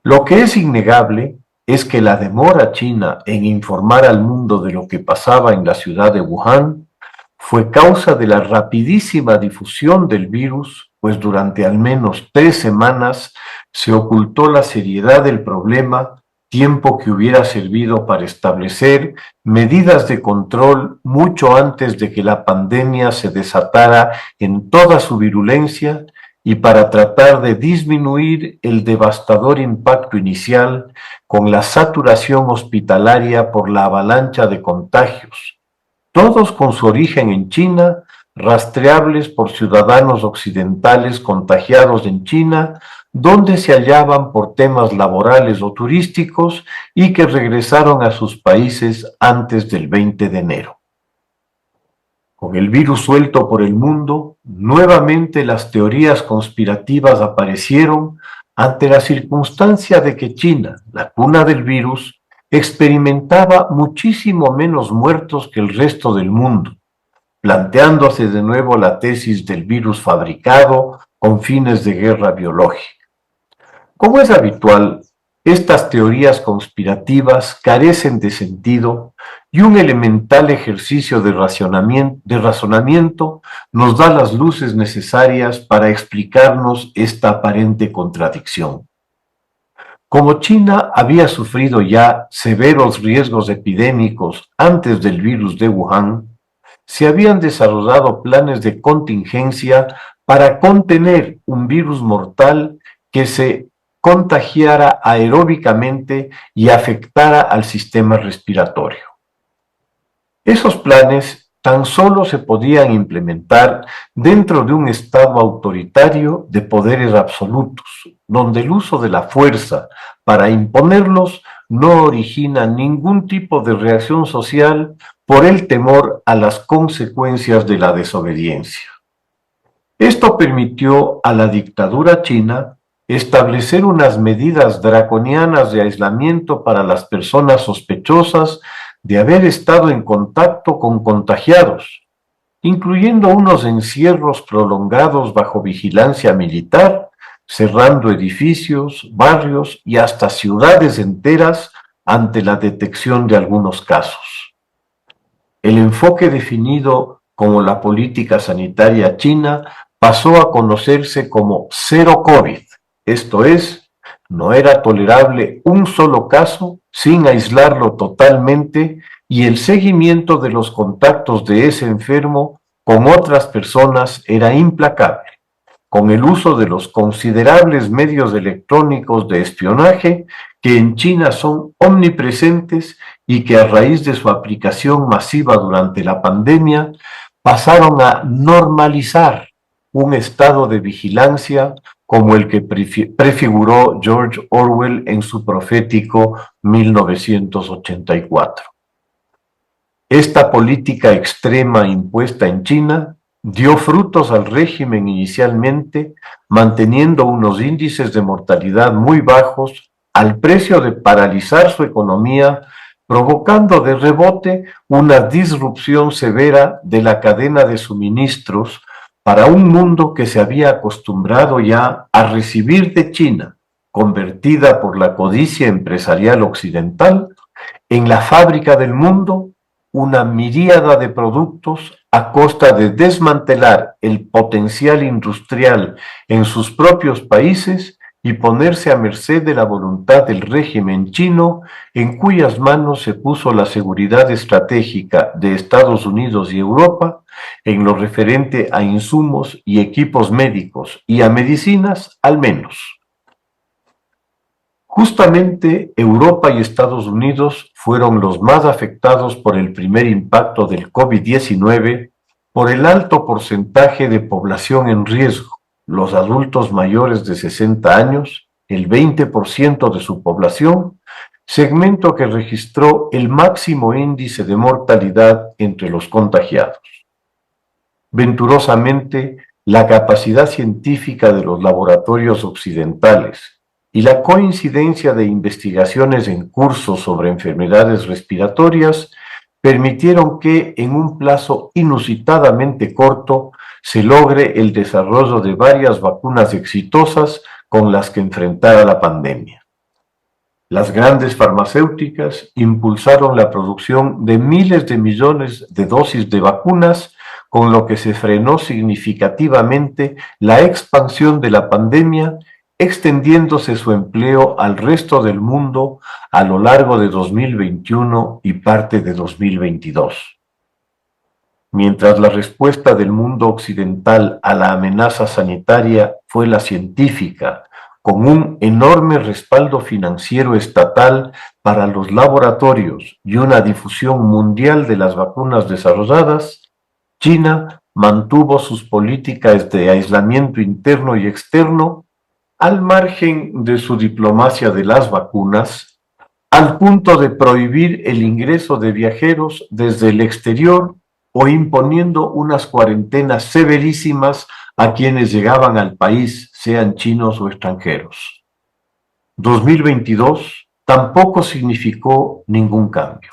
Lo que es innegable es que la demora china en informar al mundo de lo que pasaba en la ciudad de Wuhan fue causa de la rapidísima difusión del virus, pues durante al menos 3 semanas se ocultó la seriedad del problema, tiempo que hubiera servido para establecer medidas de control mucho antes de que la pandemia se desatara en toda su virulencia y para tratar de disminuir el devastador impacto inicial con la saturación hospitalaria por la avalancha de contagios, todos con su origen en China, rastreables por ciudadanos occidentales contagiados en China, donde se hallaban por temas laborales o turísticos y que regresaron a sus países antes del 20 de enero. Con el virus suelto por el mundo, nuevamente las teorías conspirativas aparecieron ante la circunstancia de que China, la cuna del virus, experimentaba muchísimo menos muertos que el resto del mundo, planteándose de nuevo la tesis del virus fabricado con fines de guerra biológica. Como es habitual, estas teorías conspirativas carecen de sentido y un elemental ejercicio de razonamiento nos da las luces necesarias para explicarnos esta aparente contradicción. Como China había sufrido ya severos riesgos epidémicos antes del virus de Wuhan, se habían desarrollado planes de contingencia para contener un virus mortal que se contagiara aeróbicamente y afectara al sistema respiratorio. Esos planes tan solo se podían implementar dentro de un Estado autoritario de poderes absolutos, donde el uso de la fuerza para imponerlos no origina ningún tipo de reacción social por el temor a las consecuencias de la desobediencia. Esto permitió a la dictadura china establecer unas medidas draconianas de aislamiento para las personas sospechosas de haber estado en contacto con contagiados, incluyendo unos encierros prolongados bajo vigilancia militar, cerrando edificios, barrios y hasta ciudades enteras ante la detección de algunos casos. El enfoque definido como la política sanitaria china pasó a conocerse como Cero COVID. Esto es, no era tolerable un solo caso sin aislarlo totalmente y el seguimiento de los contactos de ese enfermo con otras personas era implacable, con el uso de los considerables medios electrónicos de espionaje que en China son omnipresentes y que a raíz de su aplicación masiva durante la pandemia pasaron a normalizar un estado de vigilancia como el que prefiguró George Orwell en su profético 1984. Esta política extrema impuesta en China dio frutos al régimen inicialmente, manteniendo unos índices de mortalidad muy bajos al precio de paralizar su economía, provocando de rebote una disrupción severa de la cadena de suministros para un mundo que se había acostumbrado ya a recibir de China, convertida por la codicia empresarial occidental, en la fábrica del mundo, una miríada de productos a costa de desmantelar el potencial industrial en sus propios países y ponerse a merced de la voluntad del régimen chino, en cuyas manos se puso la seguridad estratégica de Estados Unidos y Europa en lo referente a insumos y equipos médicos y a medicinas al menos. Justamente Europa y Estados Unidos fueron los más afectados por el primer impacto del COVID-19 por el alto porcentaje de población en riesgo. Los adultos mayores de 60 años, el 20% de su población, segmento que registró el máximo índice de mortalidad entre los contagiados. Venturosamente, la capacidad científica de los laboratorios occidentales y la coincidencia de investigaciones en curso sobre enfermedades respiratorias permitieron que en un plazo inusitadamente corto se logre el desarrollo de varias vacunas exitosas con las que enfrentar a la pandemia. Las grandes farmacéuticas impulsaron la producción de miles de millones de dosis de vacunas, con lo que se frenó significativamente la expansión de la pandemia, extendiéndose su empleo al resto del mundo a lo largo de 2021 y parte de 2022. Mientras la respuesta del mundo occidental a la amenaza sanitaria fue la científica, con un enorme respaldo financiero estatal para los laboratorios y una difusión mundial de las vacunas desarrolladas, China mantuvo sus políticas de aislamiento interno y externo al margen de su diplomacia de las vacunas, al punto de prohibir el ingreso de viajeros desde el exterior o imponiendo unas cuarentenas severísimas a quienes llegaban al país, sean chinos o extranjeros. 2022 tampoco significó ningún cambio.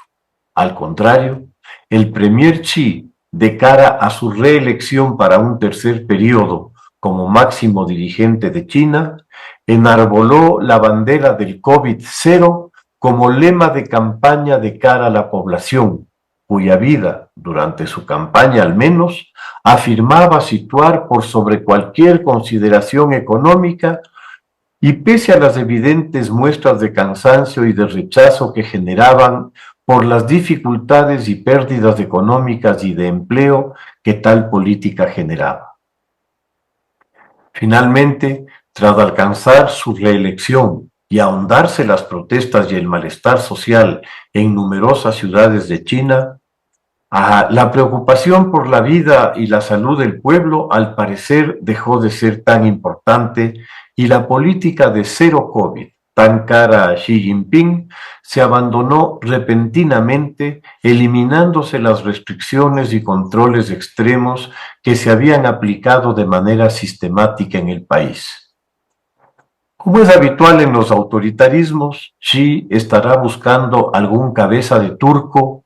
Al contrario, el premier Xi, de cara a su reelección para un tercer periodo como máximo dirigente de China, enarboló la bandera del COVID-0 como lema de campaña de cara a la población, cuya vida, durante su campaña al menos, afirmaba situar por sobre cualquier consideración económica, y pese a las evidentes muestras de cansancio y de rechazo que generaban por las dificultades y pérdidas económicas y de empleo que tal política generaba. Finalmente, tras alcanzar su reelección y ahondarse las protestas y el malestar social en numerosas ciudades de China, la preocupación por la vida y la salud del pueblo al parecer dejó de ser tan importante y la política de cero COVID, tan cara a Xi Jinping, se abandonó repentinamente, eliminándose las restricciones y controles extremos que se habían aplicado de manera sistemática en el país. Como es habitual en los autoritarismos, Xi estará buscando algún cabeza de turco,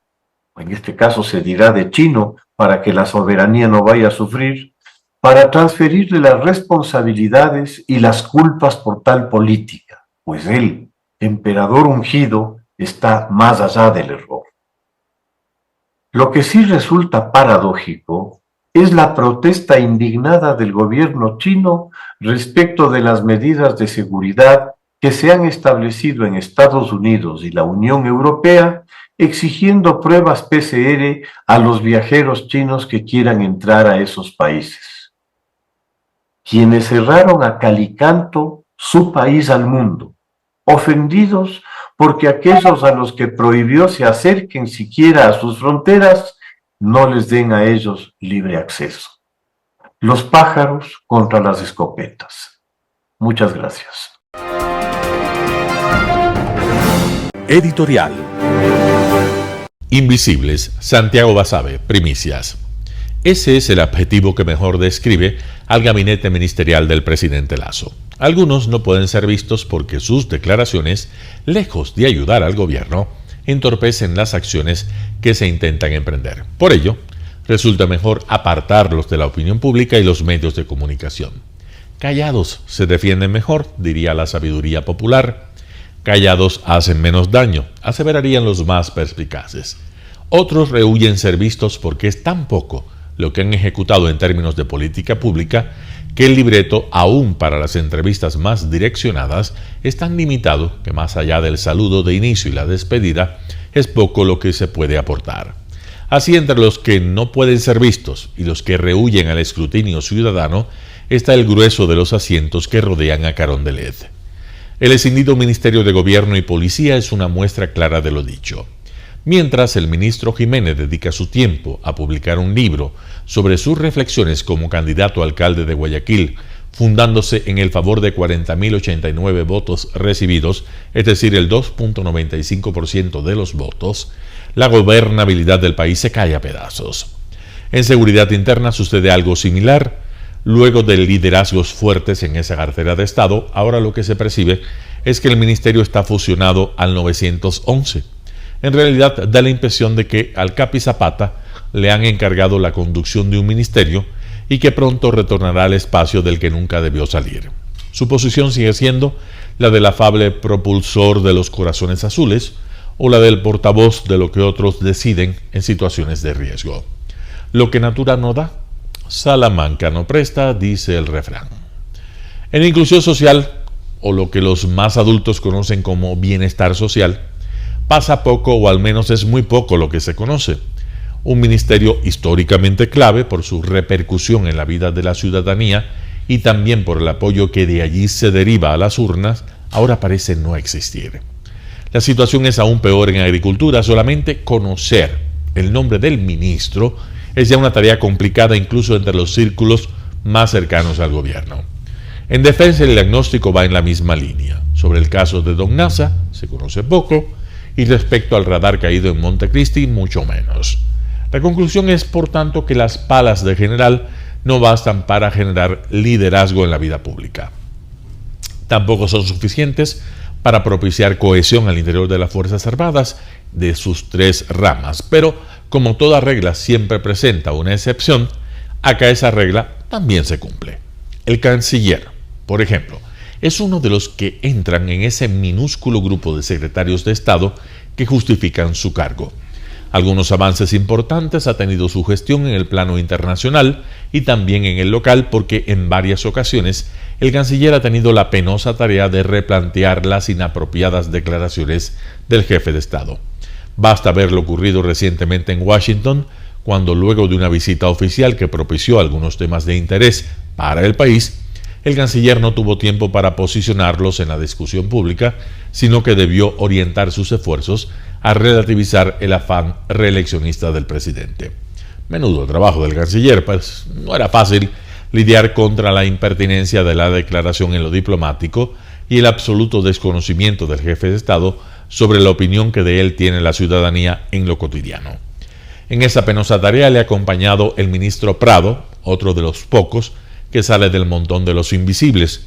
en este caso se dirá de chino, para que la soberanía no vaya a sufrir, para transferirle las responsabilidades y las culpas por tal política, pues él, emperador ungido, está más allá del error. Lo que sí resulta paradójico es la protesta indignada del gobierno chino respecto de las medidas de seguridad que se han establecido en Estados Unidos y la Unión Europea, exigiendo pruebas PCR a los viajeros chinos que quieran entrar a esos países. Quienes cerraron a calicanto su país al mundo, ofendidos porque aquellos a los que prohibió se acerquen siquiera a sus fronteras, no les den a ellos libre acceso. Los pájaros contra las escopetas. Muchas gracias. Editorial. Invisibles, Santiago Basabe, primicias. Ese es el adjetivo que mejor describe al gabinete ministerial del presidente Lasso. Algunos no pueden ser vistos porque sus declaraciones, lejos de ayudar al gobierno, entorpecen las acciones que se intentan emprender. Por ello, resulta mejor apartarlos de la opinión pública y los medios de comunicación. Callados se defienden mejor, diría la sabiduría popular. Callados hacen menos daño, aseverarían los más perspicaces. Otros rehuyen ser vistos porque es tan poco lo que han ejecutado en términos de política pública que el libreto, aún para las entrevistas más direccionadas, es tan limitado que más allá del saludo de inicio y la despedida, es poco lo que se puede aportar. Así, entre los que no pueden ser vistos y los que rehuyen al escrutinio ciudadano, está el grueso de los asientos que rodean a Carondelet. El escindido Ministerio de Gobierno y Policía es una muestra clara de lo dicho. Mientras el ministro Jiménez dedica su tiempo a publicar un libro sobre sus reflexiones como candidato a alcalde de Guayaquil, fundándose en el favor de 40.089 votos recibidos, es decir, el 2.95% de los votos, la gobernabilidad del país se cae a pedazos. En seguridad interna sucede algo similar. Luego de liderazgos fuertes en esa cartera de Estado, ahora lo que se percibe es que el ministerio está fusionado al 911. En realidad da la impresión de que al Capi Zapata le han encargado la conducción de un ministerio y que pronto retornará al espacio del que nunca debió salir. Su posición sigue siendo la del afable propulsor de los corazones azules o la del portavoz de lo que otros deciden en situaciones de riesgo. Lo que Natura no da, Salamanca no presta, dice el refrán. En inclusión social, o lo que los más adultos conocen como bienestar social, pasa poco o al menos es muy poco lo que se conoce. Un ministerio históricamente clave por su repercusión en la vida de la ciudadanía y también por el apoyo que de allí se deriva a las urnas, ahora parece no existir. La situación es aún peor en agricultura. Solamente conocer el nombre del ministro es ya una tarea complicada incluso entre los círculos más cercanos al gobierno. En defensa, el diagnóstico va en la misma línea. Sobre el caso de Don Nasa se conoce poco y respecto al radar caído en Montecristi mucho menos. La conclusión es, por tanto, que las palas de general no bastan para generar liderazgo en la vida pública. Tampoco son suficientes para propiciar cohesión al interior de las Fuerzas Armadas de sus 3 ramas. Pero, como toda regla siempre presenta una excepción, acá esa regla también se cumple. El canciller, por ejemplo, es uno de los que entran en ese minúsculo grupo de secretarios de Estado que justifican su cargo. Algunos avances importantes ha tenido su gestión en el plano internacional y también en el local, porque en varias ocasiones el canciller ha tenido la penosa tarea de replantear las inapropiadas declaraciones del jefe de Estado. Basta ver lo ocurrido recientemente en Washington, cuando luego de una visita oficial que propició algunos temas de interés para el país, el canciller no tuvo tiempo para posicionarlos en la discusión pública, sino que debió orientar sus esfuerzos a relativizar el afán reeleccionista del presidente. Menudo trabajo del canciller, pues no era fácil lidiar contra la impertinencia de la declaración en lo diplomático y el absoluto desconocimiento del jefe de Estado sobre la opinión que de él tiene la ciudadanía en lo cotidiano. En esa penosa tarea le ha acompañado el ministro Prado, otro de los pocos que sale del montón de los invisibles.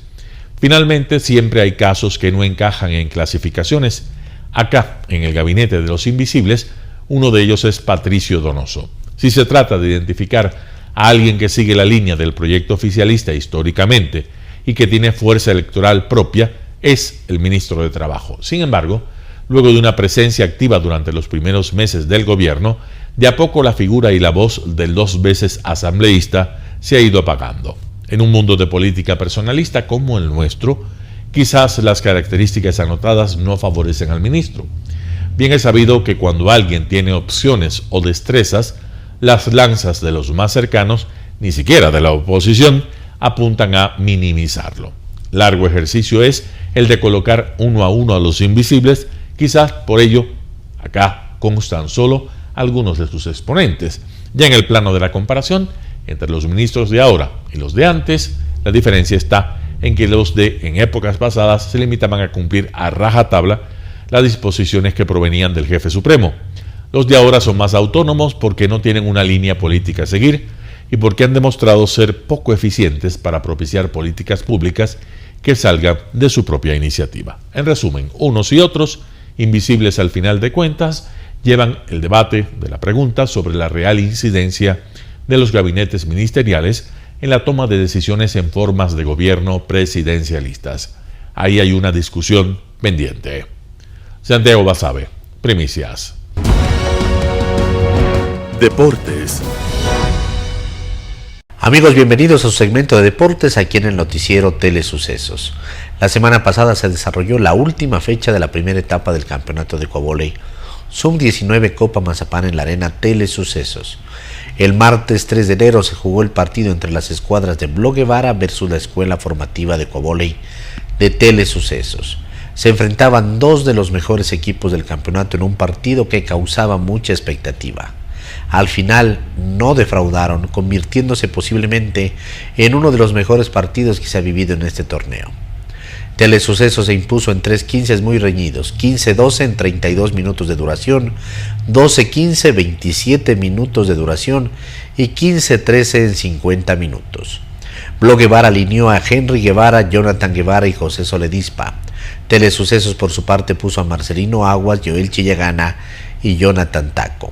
Finalmente, siempre hay casos que no encajan en clasificaciones. Acá, en el gabinete de los invisibles, uno de ellos es Patricio Donoso. Si se trata de identificar a alguien que sigue la línea del proyecto oficialista históricamente y que tiene fuerza electoral propia, es el ministro de Trabajo. Sin embargo, luego de una presencia activa durante los primeros meses del gobierno, de a poco la figura y la voz del 2 veces asambleísta se ha ido apagando. En un mundo de política personalista como el nuestro, quizás las características anotadas no favorecen al ministro. Bien es sabido que cuando alguien tiene opciones o destrezas, las lanzas de los más cercanos, ni siquiera de la oposición, apuntan a minimizarlo. Largo ejercicio es el de colocar uno a los invisibles, quizás por ello acá constan solo algunos de sus exponentes. Ya en el plano de la comparación, entre los ministros de ahora y los de antes, la diferencia está en que los de en épocas pasadas se limitaban a cumplir a rajatabla las disposiciones que provenían del jefe supremo. Los de ahora son más autónomos porque no tienen una línea política a seguir y porque han demostrado ser poco eficientes para propiciar políticas públicas que salgan de su propia iniciativa. En resumen, unos y otros, invisibles al final de cuentas, llevan el debate de la pregunta sobre la real incidencia de los gabinetes ministeriales en la toma de decisiones en formas de gobierno presidencialistas. Ahí hay una discusión pendiente. Santiago Basabe, Primicias. Deportes. Amigos, bienvenidos a su segmento de deportes aquí en el noticiero Telesucesos. La semana pasada se desarrolló la última fecha de la primera etapa del campeonato de Ecuavóley Sub-19 Copa Mazapán en la arena Telesucesos. El martes 3 de enero se jugó el partido entre las escuadras de Blo Guevara versus la Escuela Formativa de Ecuavóley de Telesucesos. Se enfrentaban 2 de los mejores equipos del campeonato en un partido que causaba mucha expectativa. Al final no defraudaron, convirtiéndose posiblemente en uno de los mejores partidos que se ha vivido en este torneo. Telesucesos se impuso en 3 15 muy reñidos, 15-12 en 32 minutos de duración, 12-15, 27 minutos de duración y 15-13 en 50 minutos. Blo Guevara alineó a Henry Guevara, Jonathan Guevara y José Soledispa. Telesucesos por su parte puso a Marcelino Aguas, Joel Chillagana y Jonathan Taco.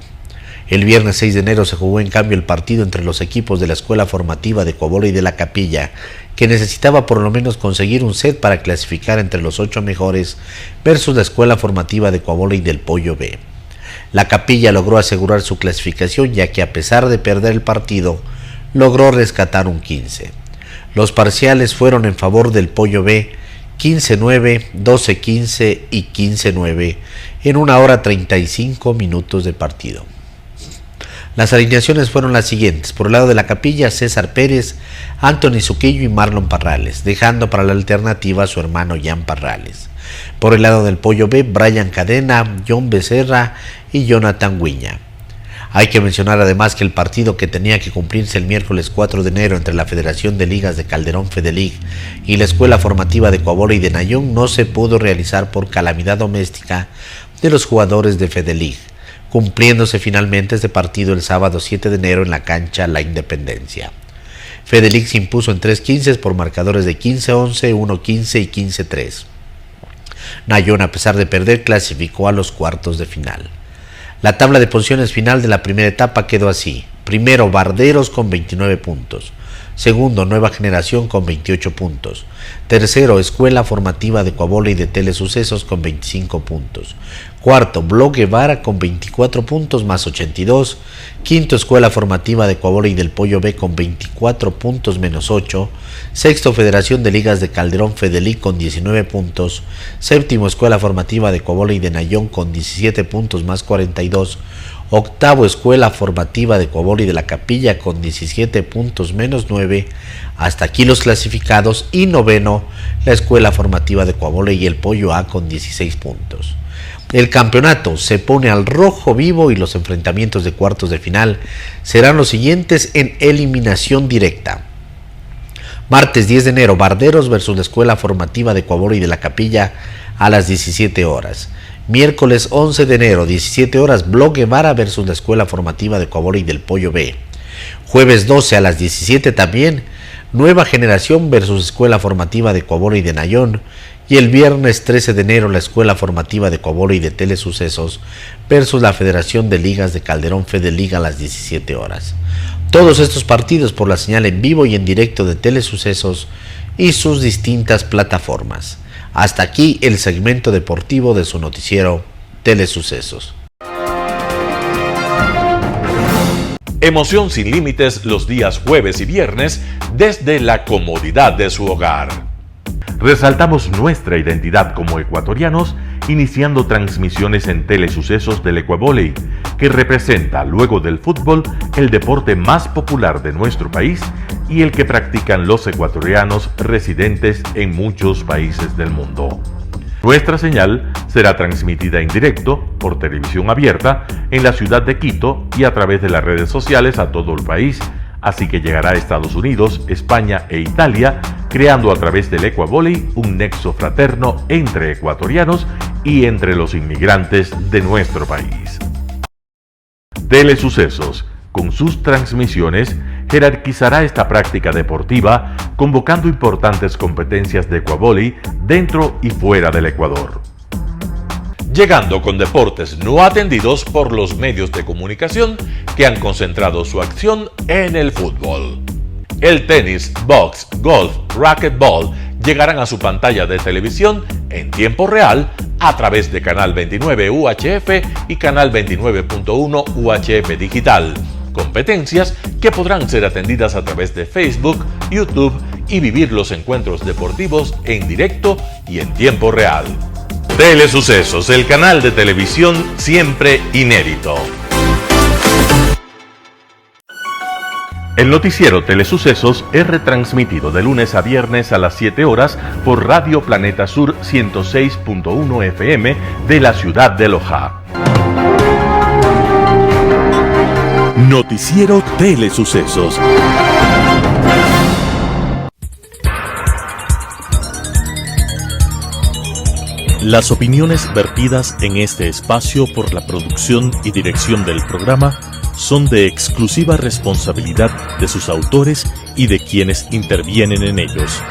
El viernes 6 de enero se jugó en cambio el partido entre los equipos de la Escuela Formativa de Ecuavóley de la Capilla, que necesitaba por lo menos conseguir un set para clasificar entre los 8 mejores, versus la Escuela Formativa de Ecuavóley del Pollo B. La Capilla logró asegurar su clasificación, ya que a pesar de perder el partido, logró rescatar un 15. Los parciales fueron en favor del Pollo B, 15-9, 12-15 y 15-9 en 1 hora 35 minutos de partido. Las alineaciones fueron las siguientes: por el lado de la Capilla, César Pérez, Anthony Suquillo y Marlon Parrales, dejando para la alternativa a su hermano Jan Parrales. Por el lado del Pollo B, Brian Cadena, John Becerra y Jonathan Huiña. Hay que mencionar además que el partido que tenía que cumplirse el miércoles 4 de enero entre la Federación de Ligas de Calderón Fedelig y la Escuela Formativa de Ecuavóley de Nayón no se pudo realizar por calamidad doméstica de los jugadores de Fedelig, cumpliéndose finalmente este partido el sábado 7 de enero en la cancha La Independencia. Fedelig se impuso en 3 15 por marcadores de 15-11, 1-15 y 15-3. Nayón, a pesar de perder, clasificó a los cuartos de final. La tabla de posiciones final de la primera etapa quedó así. Primero, Barderos con 29 puntos. Segundo, Nueva Generación con 28 puntos. Tercero, Escuela Formativa de Coavoley de Telesucesos con 25 puntos. Cuarto, Blog Guevara con 24 puntos más 82. Quinto, Escuela Formativa de Coavoley del Pollo B con 24 puntos menos 8. Sexto, Federación de Ligas de Calderón Fedelic con 19 puntos. Séptimo, Escuela Formativa de Coavoley de Nayón con 17 puntos más 42. Octavo, Escuela Formativa de Coavoley de la Capilla con 17 puntos menos 9. Hasta aquí los clasificados. Y noveno, la Escuela Formativa de Coavoley y el Pollo A con 16 puntos. El campeonato se pone al rojo vivo y los enfrentamientos de cuartos de final serán los siguientes en eliminación directa. Martes 10 de enero, Barderos versus la Escuela Formativa de Coavoley de la Capilla a las 17 horas. Miércoles 11 de enero, 17 horas, Blog Guevara versus la Escuela Formativa de Coavoley del Pollo B. Jueves 12 a las 17 también, Nueva Generación versus Escuela Formativa de Coavoley de Nayón. Y el viernes 13 de enero, la Escuela Formativa de Coavoley de Telesucesos versus la Federación de Ligas de Calderón Fedelic a las 17 horas. Todos estos partidos por la señal en vivo y en directo de Telesucesos y sus distintas plataformas. Hasta aquí el segmento deportivo de su noticiero Telesucesos. Emoción sin límites los días jueves y viernes desde la comodidad de su hogar. Resaltamos nuestra identidad como ecuatorianos iniciando transmisiones en Telesucesos del Ecuavoley, que representa, luego del fútbol, el deporte más popular de nuestro país y el que practican los ecuatorianos residentes en muchos países del mundo. Nuestra señal será transmitida en directo por televisión abierta en la ciudad de Quito y a través de las redes sociales a todo el país, así que llegará a Estados Unidos, España e Italia, creando a través del Ecuavoley un nexo fraterno entre ecuatorianos y entre los inmigrantes de nuestro país. Telesucesos, con sus transmisiones, jerarquizará esta práctica deportiva, convocando importantes competencias de Ecuavoley dentro y fuera del Ecuador. Llegando con deportes no atendidos por los medios de comunicación que han concentrado su acción en el fútbol. El tenis, box, golf, racquetball llegarán a su pantalla de televisión en tiempo real a través de Canal 29 UHF y Canal 29.1 UHF Digital. Competencias que podrán ser atendidas a través de Facebook, YouTube y vivir los encuentros deportivos en directo y en tiempo real. Telesucesos, el canal de televisión siempre inédito. El noticiero Telesucesos es retransmitido de lunes a viernes a las 7 horas por Radio Planeta Sur 106.1 FM de la ciudad de Loja. Noticiero Telesucesos. Las opiniones vertidas en este espacio por la producción y dirección del programa son de exclusiva responsabilidad de sus autores y de quienes intervienen en ellos.